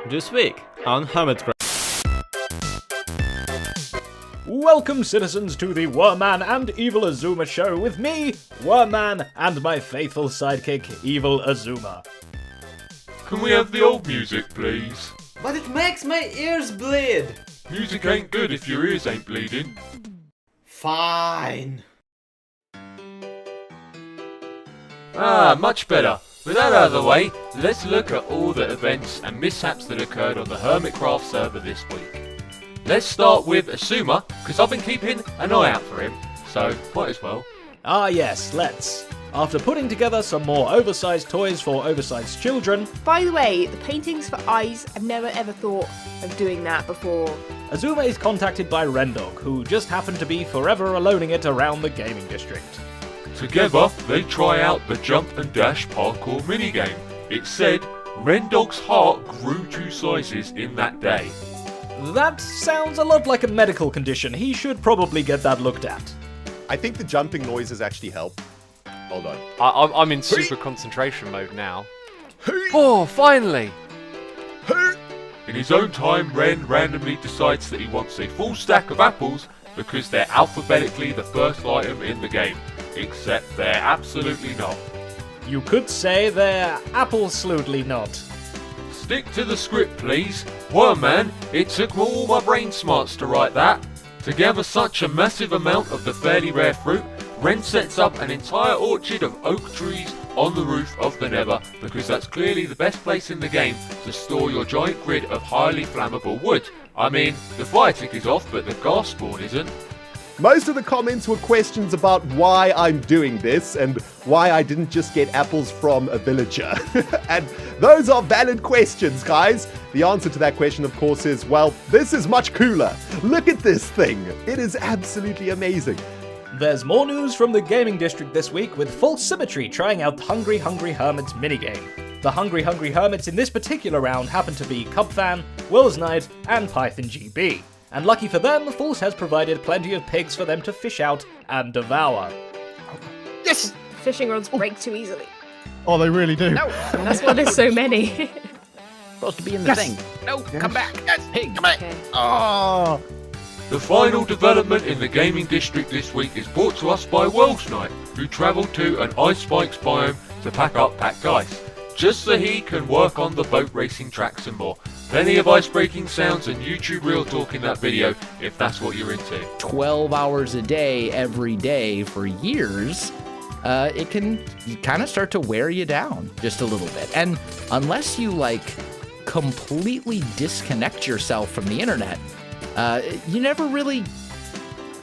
This week on Hermitcraft. Welcome, citizens, to the Wormman and Evil Azuma show with me, Wormman, and my faithful sidekick, Evil Azuma. Can we have the old music, please? But it makes my ears bleed. Music ain't good if your ears ain't bleeding. Fine. Much better. With that out of the way, let's look at all the events and mishaps that occurred on the Hermitcraft server this week. Let's start with Asuma, because I've been keeping an eye out for him, so might as well. Ah yes, let's. After putting together some more oversized toys for oversized children, By the way, the paintings for eyes, I've never ever thought of doing that before. Azuma is contacted by Rendog, who just happened to be forever aloning it around the gaming district. Together, they try out the jump and dash parkour minigame. It said, Rendog's heart grew 2 sizes in that day. That sounds a lot like a medical condition. He should probably get that looked at. I think the jumping noises actually help. Hold on. I'm in super concentration mode now. Oh, finally! In his own time, Ren randomly decides that he wants a full stack of apples because they're alphabetically the first item in the game. Except they're absolutely not. You could say they're absolutely not. Stick to the script, please. Wormman, it took all my brain smarts to write that. To gather such a massive amount of the fairly rare fruit, Ren sets up an entire orchard of oak trees on the roof of the Nether, because that's clearly the best place in the game to store your giant grid of highly flammable wood. I mean, the fire tick is off, but the gas spawn isn't. Most of the comments were questions about why I'm doing this and why I didn't just get apples from a villager. And those are valid questions, guys. The answer to that question, of course, is, well, this is much cooler. Look at this thing. It is absolutely amazing. There's more news from the gaming district this week, with False Symmetry trying out the Hungry Hungry Hermits minigame. The Hungry Hungry Hermits in this particular round happen to be Cubfan, Will's Knight, and Python GB. And lucky for them, False has provided plenty of pigs for them to fish out and devour. Yes! Fishing rods break too easily. Oh, they really do. No, that's why there's so many. Supposed to be in the thing. No, come back. Yes. Hey, come back. Okay. Oh. The final development in the gaming district this week is brought to us by Will's Knight, who travelled to an ice spikes biome to pack up packed ice, just so he can work on the boat racing tracks and more. Plenty of ice-breaking sounds and YouTube real talk in that video, if that's what you're into. 12 hours a day, every day for years, it can kind of start to wear you down just a little bit. And unless you, completely disconnect yourself from the internet, you never really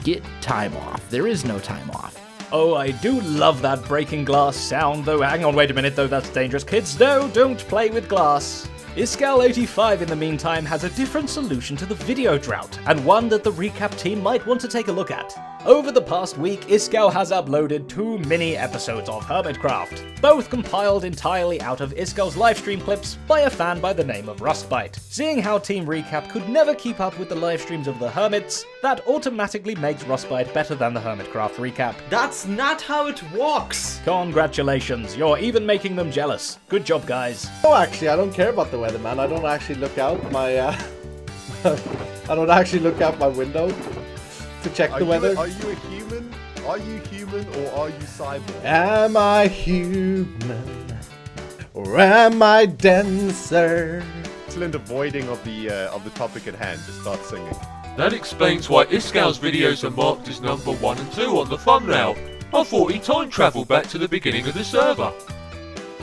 get time off. There is no time off. Oh, I do love that breaking glass sound, though. Hang on, wait a minute, though, that's dangerous. Kids, no, don't play with glass. Iskal85, in the meantime, has a different solution to the video drought, and one that the recap team might want to take a look at. Over the past week, Iskal has uploaded 2 mini-episodes of Hermitcraft, both compiled entirely out of Iskal's livestream clips by a fan by the name of Rustbite. Seeing how Team Recap could never keep up with the livestreams of the Hermits, that automatically makes Rustbite better than the Hermitcraft Recap. That's not how it works. Congratulations, you're even making them jealous. Good job, guys. Oh, actually, I don't care about the weather, man. I don't actually look out my, I don't actually look out my window to check the weather. Are you a human? Are you human or are you cyborg? Am I human? Or am I denser? Excellent avoiding of the topic at hand. Just start singing. That explains why Iskal's videos are marked as number 1 and 2 on the thumbnail. I thought he time travelled back to the beginning of the server.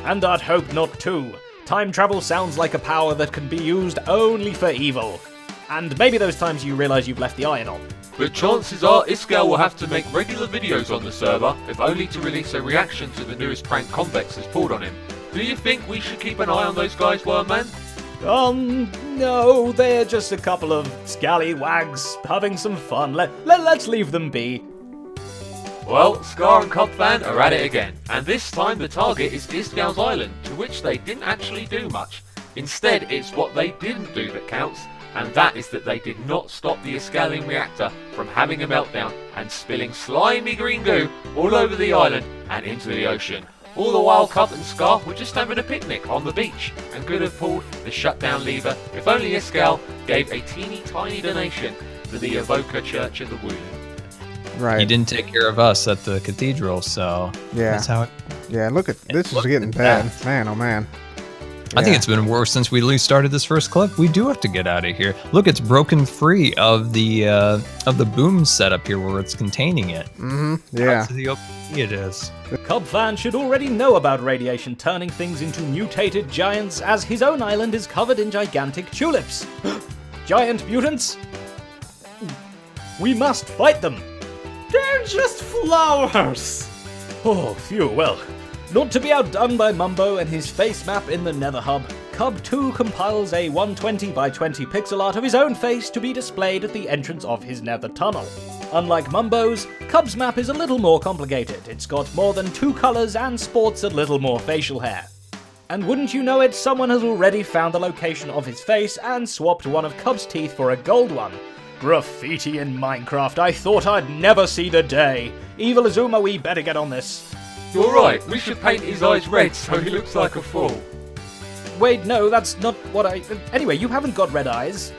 And I'd hope not too. Time travel sounds like a power that can be used only for evil. And maybe those times you realise you've left the iron on. But chances are Iskal will have to make regular videos on the server, if only to release a reaction to the newest prank Convex has pulled on him. Do you think we should keep an eye on those guys, Wormman? No, they're just a couple of scallywags having some fun. Let's leave them be. Well, Scar and Cubfan are at it again, and this time the target is Iskal's Island, to which they didn't actually do much. Instead, it's what they didn't do that counts, and that is that they did not stop the Iskalian reactor from having a meltdown and spilling slimy green goo all over the island and into the ocean. All the while Cub and Scar were just having a picnic on the beach and could have pulled the shutdown lever if only Escal gave a teeny tiny donation to the Evoker Church of the Woo. Right. He didn't take care of us at the cathedral, so Yeah. that's how it... Yeah, look at this is getting bad. Man, oh man. I think Yeah. it's been worse since we at least started this first clip. We do have to get out of here. Look, it's broken free of the boom setup here where it's containing it. Yeah. Out to the open it is. Cub fans should already know about radiation turning things into mutated giants, as his own island is covered in gigantic tulips. Giant mutants? We must fight them. They're just flowers. Oh, phew, well. Not to be outdone by Mumbo and his face map in the Nether Hub, Cub 2 compiles a 120 by 20 pixel art of his own face to be displayed at the entrance of his Nether tunnel. Unlike Mumbo's, Cub's map is a little more complicated. It's got more than 2 colors and sports a little more facial hair. And wouldn't you know it, someone has already found the location of his face and swapped one of Cub's teeth for a gold one. Graffiti in Minecraft, I thought I'd never see the day. Evil Azuma, we better get on this. You're right, we should paint his eyes red so he looks like a fool. Wait, no, that's not what I... Anyway, you haven't got red eyes.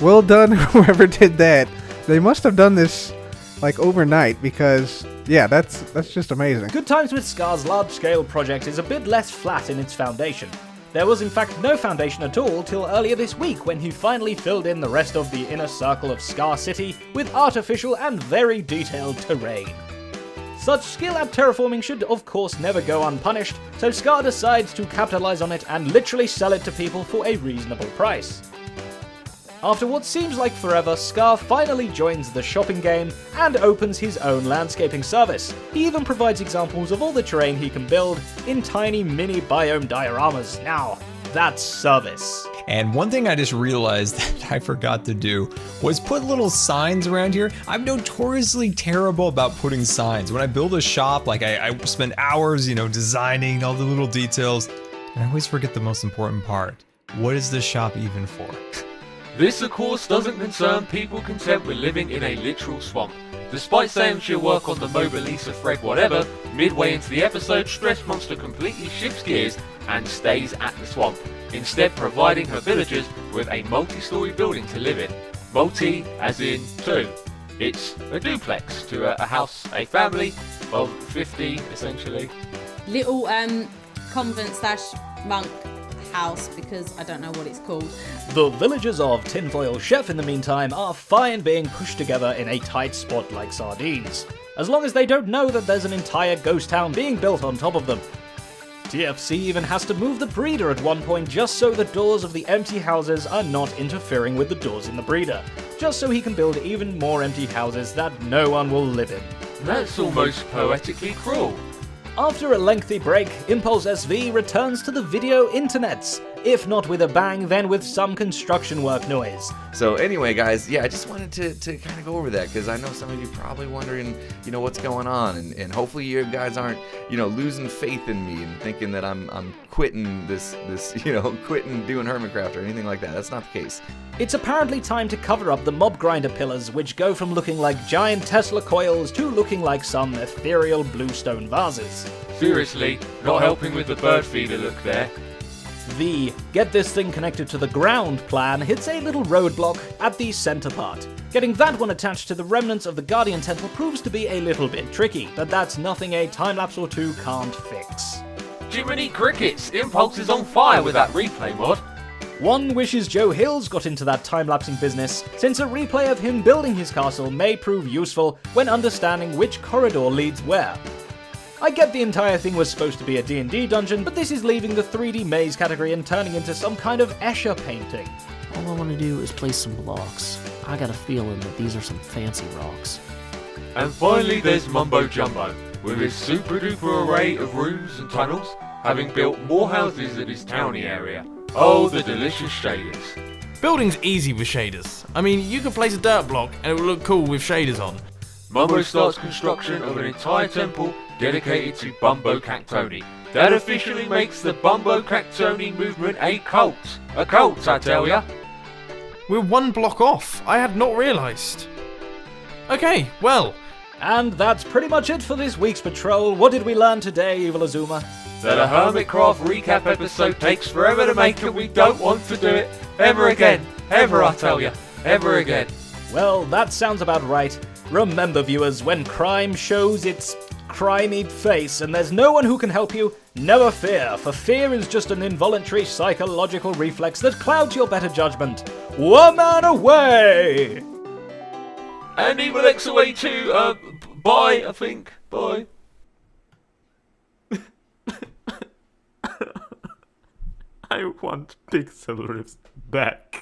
Well done, whoever did that. They must have done this like overnight because yeah, that's just amazing. Good Times with Scar's large-scale project is a bit less flat in its foundation. There was in fact no foundation at all till earlier this week when he finally filled in the rest of the inner circle of Scar City with artificial and very detailed terrain. Such skill at terraforming should of course never go unpunished, so Scar decides to capitalize on it and literally sell it to people for a reasonable price. After what seems like forever, Scar finally joins the shopping game and opens his own landscaping service. He even provides examples of all the terrain he can build in tiny mini biome dioramas. Now, that's service. And one thing I just realized that I forgot to do was put little signs around here. I'm notoriously terrible about putting signs. When I build a shop, like I spend hours, designing all the little details, and I always forget the most important part. What is this shop even for? This, of course, doesn't concern people content with living in a literal swamp. Despite saying she'll work on the Mobile Lisa Fred whatever, midway into the episode, Stress Monster completely shifts gears and stays at the swamp, instead providing her villagers with a multi-story building to live in. Multi as in 2. It's a duplex to a house, a family of 50 essentially. Little convent/monk house, because I don't know what it's called. The villagers of Tinfoil Chef, in the meantime, are fine being pushed together in a tight spot like sardines, as long as they don't know that there's an entire ghost town being built on top of them. TFC even has to move the breeder at one point just so the doors of the empty houses are not interfering with the doors in the breeder, just so he can build even more empty houses that no one will live in. That's almost poetically cruel. After a lengthy break, Impulse SV returns to the video internets. If not with a bang, then with some construction work noise. So anyway, guys, yeah, I just wanted to kind of go over that because I know some of you probably wondering, what's going on, and hopefully you guys aren't, losing faith in me and thinking that I'm quitting this, quitting doing Hermitcraft or anything like that. That's not the case. It's apparently time to cover up the mob grinder pillars, which go from looking like giant Tesla coils to looking like some ethereal bluestone vases. Seriously, not helping with the bird feeder look there. The get this thing connected to the ground plan hits a little roadblock at the center part. Getting that one attached to the remnants of the Guardian Temple proves to be a little bit tricky, but that's nothing a time-lapse or two can't fix. Jiminy Crickets, Impulse is on fire with that replay mod. One wishes Joe Hills got into that time-lapsing business, since a replay of him building his castle may prove useful when understanding which corridor leads where. I get the entire thing was supposed to be a D&D dungeon, but this is leaving the 3D maze category and turning into some kind of Escher painting. All I want to do is place some blocks. I got a feeling that these are some fancy rocks. And finally there's Mumbo Jumbo, with his super duper array of rooms and tunnels, having built more houses than his towny area. Oh, the delicious shaders. Building's easy with shaders. I mean, you can place a dirt block and it will look cool with shaders on. Mumbo starts construction of an entire temple dedicated to Bumbo Cactoni. That officially makes the Bumbo Cactoni movement a cult. A cult, I tell ya. We're one block off. I had not realised. Okay, well, And that's pretty much it for this week's patrol. What did we learn today, Evil Azuma? That a Hermitcraft Recap episode takes forever to make and we don't want to do it ever again. Ever, I tell you. Ever again. Well, that sounds about right. Remember, viewers, when crime shows its crimey face and there's no one who can help you, never fear, for fear is just an involuntary psychological reflex that clouds your better judgment. Woman away! And Evil X away too. Bye, I think. Bye. I want Pixel Rift back.